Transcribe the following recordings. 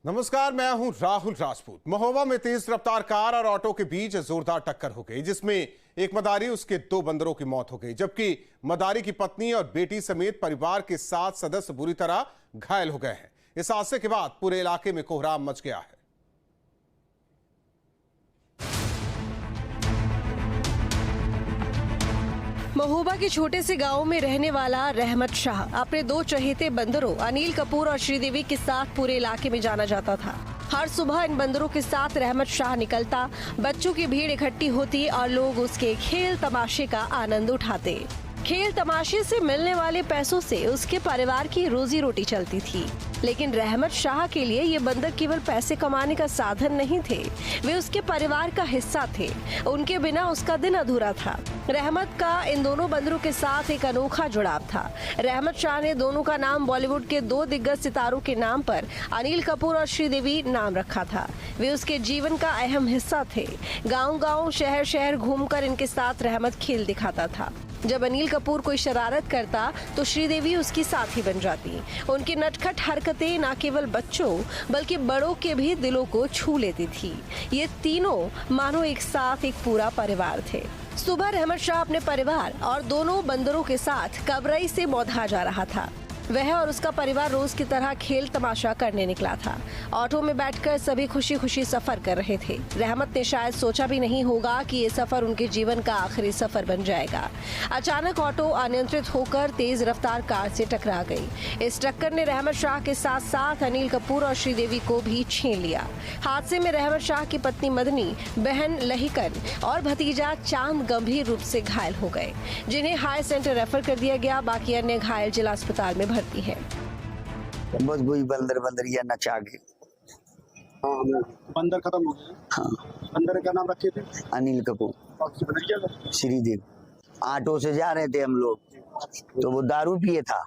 नमस्कार, मैं हूं राहुल राजपूत। महोबा में तेज रफ्तार कार और ऑटो के बीच जोरदार टक्कर हो गई, जिसमें एक मदारी उसके 2 बंदरों की मौत हो गई, जबकि मदारी की पत्नी और बेटी समेत परिवार के 7 सदस्य बुरी तरह घायल हो गए हैं। इस हादसे के बाद पूरे इलाके में कोहराम मच गया है। महोबा के छोटे से गांव में रहने वाला रहमत शाह अपने 2 चहेते बंदरों अनिल कपूर और श्रीदेवी के साथ पूरे इलाके में जाना जाता था। हर सुबह इन बंदरों के साथ रहमत शाह निकलता, बच्चों की भीड़ इकट्ठी होती और लोग उसके खेल तमाशे का आनंद उठाते। खेल तमाशे से मिलने वाले पैसों से उसके परिवार की रोजी रोटी चलती थी। लेकिन रहमत शाह के लिए ये बंदर केवल पैसे कमाने का साधन नहीं थे, वे उसके परिवार का हिस्सा थे। उनके बिना उसका दिन अधूरा था। रहमत का इन दोनों बंदरों के साथ एक अनोखा जुड़ाव था। रहमत शाह ने दोनों का नाम बॉलीवुड के 2 दिग्गज सितारों के नाम पर अनिल कपूर और श्रीदेवी नाम रखा था। वे उसके जीवन का अहम हिस्सा थे। गाँव-गाँव, शहर-शहर घूमकर इनके साथ रहमत खेल दिखाता था। जब अनिल कपूर कोई शरारत करता तो श्रीदेवी उसकी साथी बन जाती। उनकी नटखट हरकतें न केवल बच्चों बल्कि बड़ों के भी दिलों को छू लेती थी। ये तीनों मानो एक साथ एक पूरा परिवार थे। सुबह रहमत शाह अपने परिवार और दोनों बंदरों के साथ कबरई से बौधा जा रहा था। वह और उसका परिवार रोज की तरह खेल तमाशा करने निकला था। ऑटो में बैठकर सभी खुशी खुशी सफर कर रहे थे। रहमत ने शायद सोचा भी नहीं होगा कि ये सफर उनके जीवन का आखिरी सफर बन जाएगा। अचानक ऑटो अनियंत्रित होकर तेज रफ्तार कार से टकरा गई। इस टक्कर ने रहमत शाह के साथ साथ अनिल कपूर और श्रीदेवी को भी छीन लिया। हादसे में रहमत शाह की पत्नी मदनी, बहन लहिकन और भतीजा चांद गंभीर रूप से घायल हो गए, जिन्हें हाई सेंटर रेफर कर दिया गया। बाकी अन्य घायल जिला अस्पताल में भर्ती है। बस वही बंदरिया नचा के। हाँ, बंदर खत्म हो गया। हाँ, बंदर का नाम रखे थे अनिल कपूर, श्रीदेव। ऑटो से जा रहे थे हम लोग, तो वो दारू पिए था,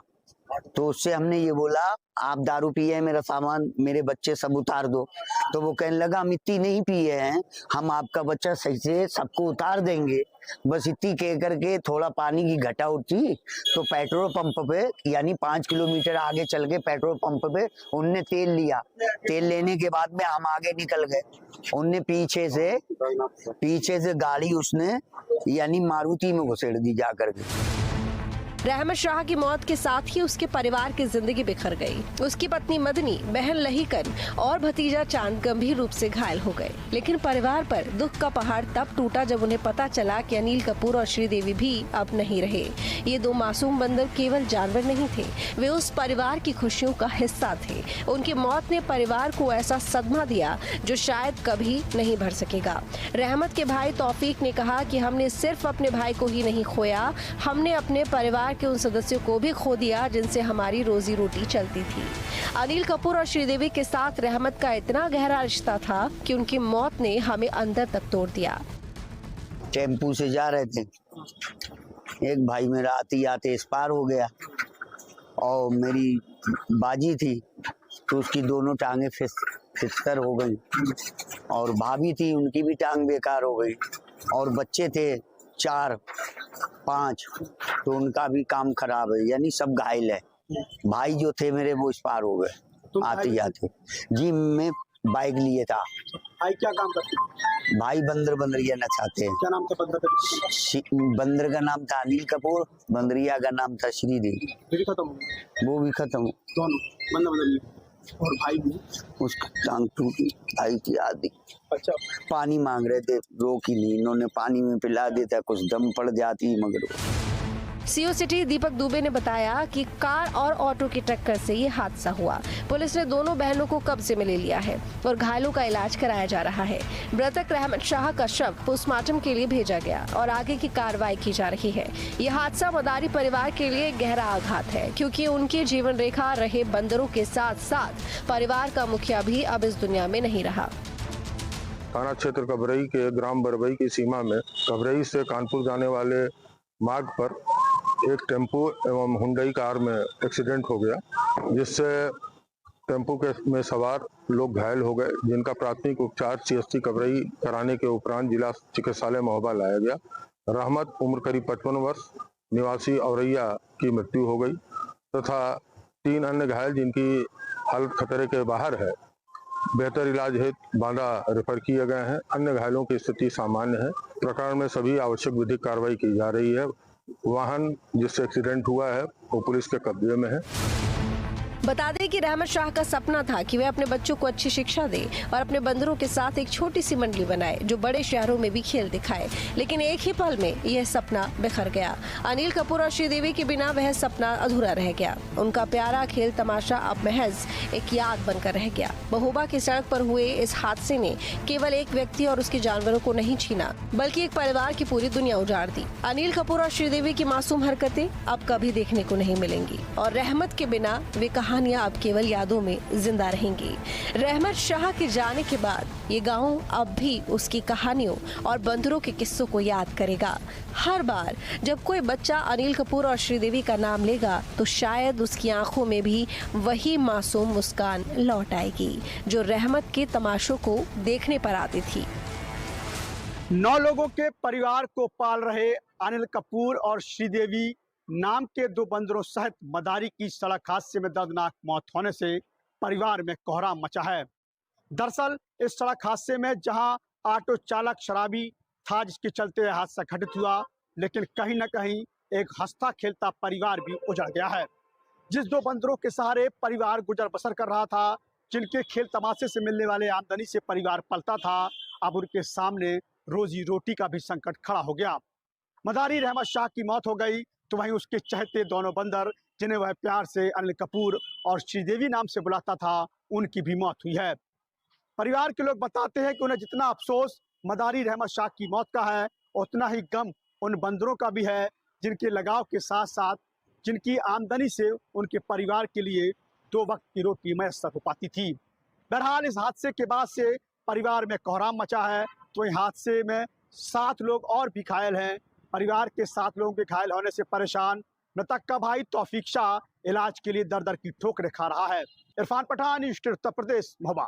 तो उससे हमने ये बोला आप दारू पिए, मेरा सामान मेरे बच्चे सब उतार दो। तो वो कहने लगा हम इतनी नहीं पिए हैं, हम आपका बच्चा सही से सबको उतार देंगे। बस इतनी कह करके थोड़ा पानी की घटा उठी तो पेट्रोल पंप पे, यानी 5 किलोमीटर आगे चल के पेट्रोल पंप पे उनने तेल लिया। तेल लेने के बाद में हम आगे निकल गए। उनने पीछे से गाड़ी उसने यानी मारुति में घुसेड़ दी जा करके। रहमत शाह की मौत के साथ ही उसके परिवार की जिंदगी बिखर गई। उसकी पत्नी मदनी, बहन लहिकन और भतीजा चांद गंभीर रूप से घायल हो गए। लेकिन परिवार पर दुख का पहाड़ तब टूटा जब उन्हें पता चला कि अनिल कपूर और श्रीदेवी भी अब नहीं रहे। ये 2 मासूम बंदर केवल जानवर नहीं थे, वे उस परिवार की खुशियों का हिस्सा थे। उनकी मौत ने परिवार को ऐसा सदमा दिया जो शायद कभी नहीं भर सकेगा। रहमत के भाई तौफीक ने कहा कि हमने सिर्फ अपने भाई को ही नहीं खोया, हमने अपने परिवार के उन सदस्यों को भी खो दिया जिनसे हमारी रोजी रोटी चलती थी। अनिल कपूर और श्रीदेवी के साथ रहमत का इतना गहरा रिश्ता था कि उनकी मौत ने हमें अंदर तक तोड़ दिया। टेम्पू से जा रहे थे, एक भाई मेरा आते आते एक्सपायर हो गया और मेरी बाजी थी तो उसकी दोनों टांगे फिसकर हो गई, और भाभी थी उनकी भी टांग बेकार हो गई, और बच्चे थे 4-5 तो उनका भी काम खराब है, यानी सब घायल है। भाई जो थे मेरे वो एक्सपायर हो गए आते जाते। जी मैं बाइक लिए था। भाई क्या काम करते? भाई बंदरिया नचाते हैं। क्या नाम था बंदर का? बंदर का नाम था अनिल कपूर, बंदरिया का नाम था श्रीदेवी। खत्म हो गया? वो भी खत्म, दोनों बंदर। और भाई भी उसकी टांग टूटी, भाई की आदि। अच्छा, पानी मांग रहे थे, रोक ही नहीं, इन्होंने पानी में पिला देता, कुछ दम पड़ जाती मगर। सीओ सिटी दीपक दुबे ने बताया कि कार और ऑटो की टक्कर से ये हादसा हुआ। पुलिस ने दोनों बहनों को कब्जे में ले लिया है और घायलों का इलाज कराया जा रहा है। मृतक रहमत शाह का शव पोस्टमार्टम के लिए भेजा गया और आगे की कार्रवाई की जा रही है। यह हादसा मदारी परिवार के लिए गहरा आघात है, क्योंकि उनकी जीवन रेखा रहे बंदरों के साथ साथ परिवार का मुखिया भी अब इस दुनिया में नहीं रहा। थाना क्षेत्र कबरई के ग्राम बरबई की सीमा में कबरई से कानपुर जाने वाले मार्ग पर एक टेम्पो एवं हुंडई कार में एक्सीडेंट हो गया, जिससे टेम्पो में सवार लोग घायल हो गए, जिनका प्राथमिक उपचार CST कबरई कराने के उपरांत जिला चिकित्सालय महोबा लाया गया। रहमत उम्र करीब 55 वर्ष निवासी औरैया की मृत्यु हो गई तथा 3 अन्य घायल जिनकी हालत खतरे के बाहर है बेहतर इलाज हेतु बांदा रेफर किए गए हैं। अन्य घायलों की स्थिति सामान्य है। प्रकरण में सभी आवश्यक विधिक कार्रवाई की जा रही है। वाहन जिससे एक्सीडेंट हुआ है वो पुलिस के कब्जे में है। बता दें कि रहमत शाह का सपना था कि वे अपने बच्चों को अच्छी शिक्षा दे और अपने बंदरों के साथ एक छोटी सी मंडली बनाए जो बड़े शहरों में भी खेल दिखाए, लेकिन एक ही पल में यह सपना बिखर गया। अनिल कपूर और श्रीदेवी के बिना वह सपना अधूरा रह गया। उनका प्यारा खेल तमाशा अब महज एक याद बनकर रह गया। महोबा की सड़क पर हुए इस हादसे ने केवल एक व्यक्ति और उसके जानवरों को नहीं छीना, बल्कि एक परिवार की पूरी दुनिया उजाड़ दी। अनिल कपूर और श्रीदेवी की मासूम हरकतें अब कभी देखने को नहीं मिलेंगी और रहमत के बिना वे कहानियां अब केवल यादों में जिंदा रहेंगी। रहमत शाह के जाने के बाद ये गांव अब भी उसकी कहानियों और बंदरों के किस्सों को याद करेगा। हर बार जब कोई बच्चा अनिल कपूर और श्रीदेवी का नाम लेगा तो शायद उसकी आंखों में भी वही मासूम मुस्कान लौट आएगी जो रहमत के तमाशों को देखने पर आती थी। 9 लोगों के परिवार को पाल रहे अनिल कपूर और श्रीदेवी नाम के 2 बंदरों सहित मदारी की सड़क हादसे में दर्दनाक मौत होने से परिवार में कोहराम मचा है। दरअसल इस सड़क हादसे में जहां ऑटो चालक शराबी था जिसके चलते हादसा घटित हुआ, लेकिन कहीं न कहीं एक हंसता खेलता परिवार भी उजड़ गया है। जिस 2 बंदरों के सहारे परिवार गुजर बसर कर रहा था, जिनके खेल तमाशे से मिलने वाले आमदनी से परिवार पलता था, अब उनके सामने रोजी रोटी का भी संकट खड़ा हो गया। मदारी रहमत शाह की मौत हो गई तो वहीं उसके चहेते दोनों बंदर जिन्हें वह प्यार से अनिल कपूर और श्रीदेवी नाम से बुलाता था, उनकी भी मौत हुई है। परिवार के लोग बताते हैं कि उन्हें जितना अफसोस मदारी रहमत शाह की मौत का है, उतना ही गम उन बंदरों का भी है जिनके लगाव के साथ साथ जिनकी आमदनी से उनके परिवार के लिए 2 वक्त की रोटी मैसर हो पाती थी। बहरहाल इस हादसे के बाद से परिवार में कोहराम मचा है। तो इस हादसे में 7 लोग और भी घायल हैं। परिवार के 7 लोगों के घायल होने से परेशान मृतक का भाई तौफीक शाह इलाज के लिए दर दर की ठोकरें खा रहा है। इरफान पठान, उत्तर प्रदेश, महोबा।